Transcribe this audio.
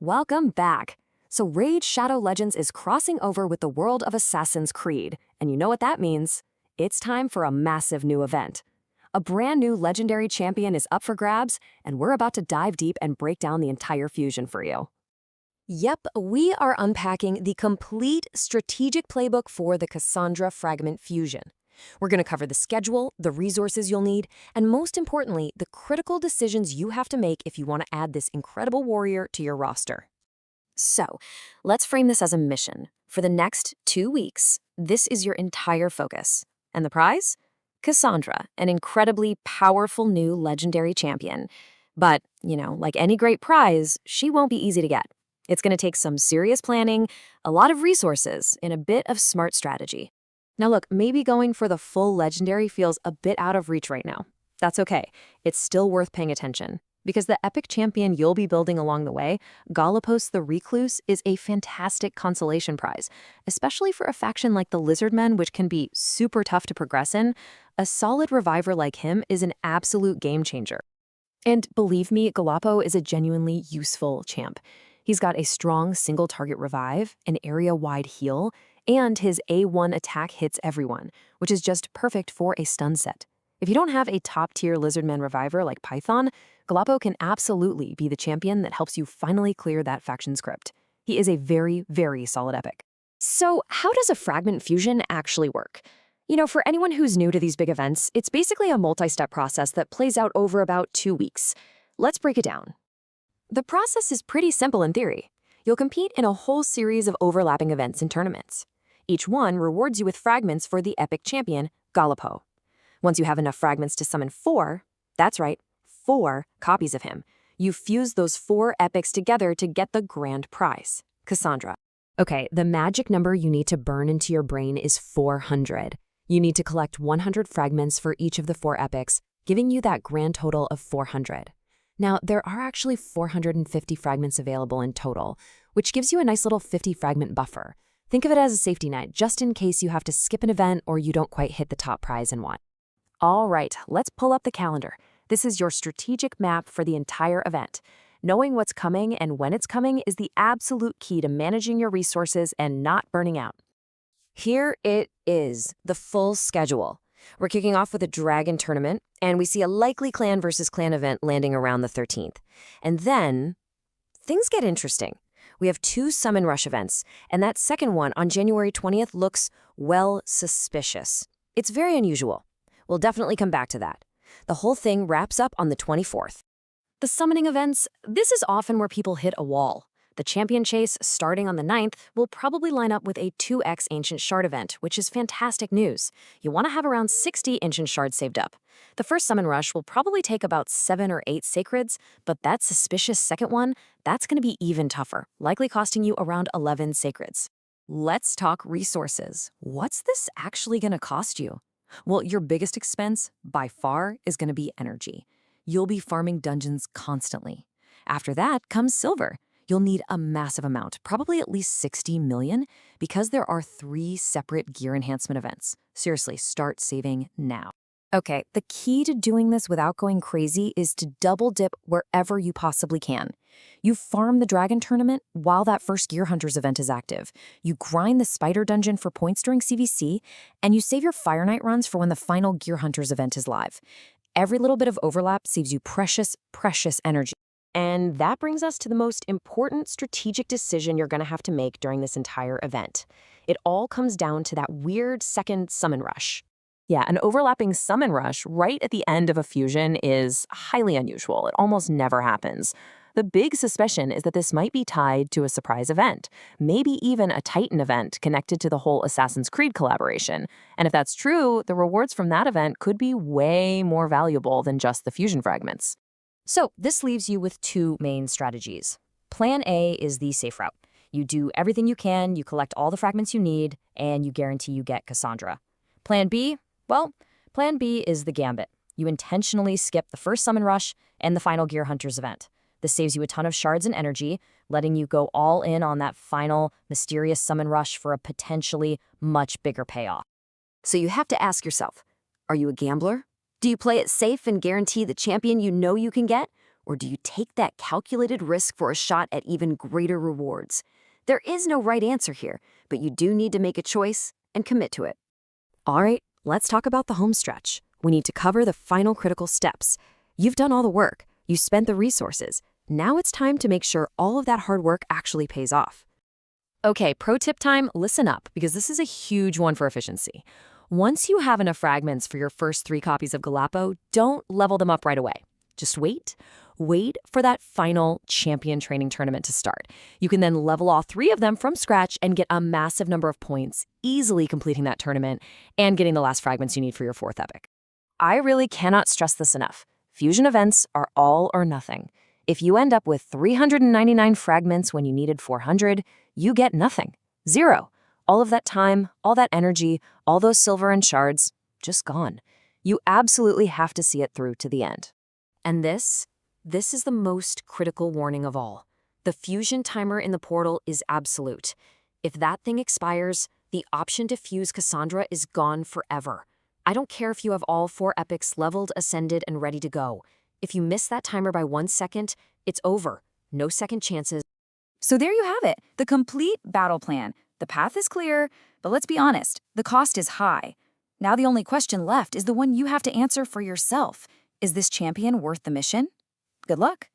Welcome back. So Raid Shadow Legends is crossing over with the world of Assassin's Creed, and you know what that means. It's time for a massive new event. A brand new legendary champion is up for grabs, and we're about to dive deep and break down the entire fusion for you. Yep, we are unpacking the complete strategic playbook for the Kassandra Fragment Fusion. We're going to cover the schedule, the resources you'll need, and most importantly, the critical decisions you have to make if you want to add this incredible warrior to your roster. So, let's frame this as a mission. For the next 2 weeks, this is your entire focus. And the prize? Kassandra, an incredibly powerful new legendary champion. But, like any great prize, she won't be easy to get. It's going to take some serious planning, a lot of resources, and a bit of smart strategy. Now look, maybe going for the full legendary feels a bit out of reach right now. That's okay. It's still worth paying attention. Because the epic champion you'll be building along the way, Galapos the Recluse, is a fantastic consolation prize. Especially for a faction like the Lizardmen, which can be super tough to progress in, a solid reviver like him is an absolute game changer. And believe me, Galapo is a genuinely useful champ. He's got a strong single-target revive, an area-wide heal, and his A1 attack hits everyone, which is just perfect for a stun set. If you don't have a top-tier Lizardman reviver like Python, Galapo can absolutely be the champion that helps you finally clear that faction script. He is a very, very solid epic. So how does a fragment fusion actually work? For anyone who's new to these big events, it's basically a multi-step process that plays out over about 2 weeks. Let's break it down. The process is pretty simple in theory. You'll compete in a whole series of overlapping events and tournaments. Each one rewards you with fragments for the epic champion, Galapo. Once you have enough fragments to summon 4, that's right, 4 copies of him, you fuse those 4 epics together to get the grand prize, Kassandra. Okay, the magic number you need to burn into your brain is 400. You need to collect 100 fragments for each of the 4 epics, giving you that grand total of 400. Now, there are actually 450 fragments available in total, which gives you a nice little 50 fragment buffer. Think of it as a safety net, just in case you have to skip an event or you don't quite hit the top prize and want. All right, let's pull up the calendar. This is your strategic map for the entire event. Knowing what's coming and when it's coming is the absolute key to managing your resources and not burning out. Here it is, the full schedule. We're kicking off with a dragon tournament, and we see a likely clan versus clan event landing around the 13th. And then, things get interesting. We have 2 summon rush events, and that second one on January 20th looks, well, suspicious. It's very unusual. We'll definitely come back to that. The whole thing wraps up on the 24th. The summoning events, this is often where people hit a wall. The champion chase, starting on the 9th, will probably line up with a 2x Ancient Shard event, which is fantastic news. You want to have around 60 Ancient Shards saved up. The first summon rush will probably take about 7 or 8 Sacreds, but that suspicious second one, that's going to be even tougher, likely costing you around 11 Sacreds. Let's talk resources. What's this actually going to cost you? Well, your biggest expense, by far, is going to be energy. You'll be farming dungeons constantly. After that comes silver. You'll need a massive amount, probably at least 60 million, because there are 3 separate gear enhancement events. Seriously, start saving now. Okay, the key to doing this without going crazy is to double dip wherever you possibly can. You farm the dragon tournament while that first Gear Hunters event is active. You grind the spider dungeon for points during CVC, and you save your Fire Knight runs for when the final Gear Hunters event is live. Every little bit of overlap saves you precious, precious energy. And that brings us to the most important strategic decision you're going to have to make during this entire event. It all comes down to that weird second summon rush. Yeah, an overlapping summon rush right at the end of a fusion is highly unusual. It almost never happens. The big suspicion is that this might be tied to a surprise event, maybe even a Titan event connected to the whole Assassin's Creed collaboration. And if that's true, the rewards from that event could be way more valuable than just the fusion fragments. So this leaves you with 2 main strategies. Plan A is the safe route. You do everything you can, you collect all the fragments you need, and you guarantee you get Kassandra. Plan B? Well, Plan B is the Gambit. You intentionally skip the first summon rush and the final Gear Hunters event. This saves you a ton of shards and energy, letting you go all in on that final mysterious summon rush for a potentially much bigger payoff. So you have to ask yourself, are you a gambler? Do you play it safe and guarantee the champion you know you can get? Or do you take that calculated risk for a shot at even greater rewards? There is no right answer here, but you do need to make a choice and commit to it. All right, let's talk about the home stretch. We need to cover the final critical steps. You've done all the work. You spent the resources. Now it's time to make sure all of that hard work actually pays off. Okay, pro tip time, listen up, because this is a huge one for efficiency. Once you have enough fragments for your first 3 copies of Galapo, don't level them up right away. Just wait. Wait for that final champion training tournament to start. You can then level all 3 of them from scratch and get a massive number of points, easily completing that tournament and getting the last fragments you need for your 4th epic. I really cannot stress this enough. Fusion events are all or nothing. If you end up with 399 fragments when you needed 400, you get nothing. 0. All of that time, all that energy, all those silver and shards, just gone. You absolutely have to see it through to the end. And this is the most critical warning of all. The fusion timer in the portal is absolute. If that thing expires, the option to fuse Kassandra is gone forever. I don't care if you have all 4 epics leveled, ascended, and ready to go. If you miss that timer by 1 second, it's over. No second chances. So there you have it, the complete battle plan. The path is clear, but let's be honest, the cost is high. Now the only question left is the one you have to answer for yourself. Is this champion worth the mission? Good luck.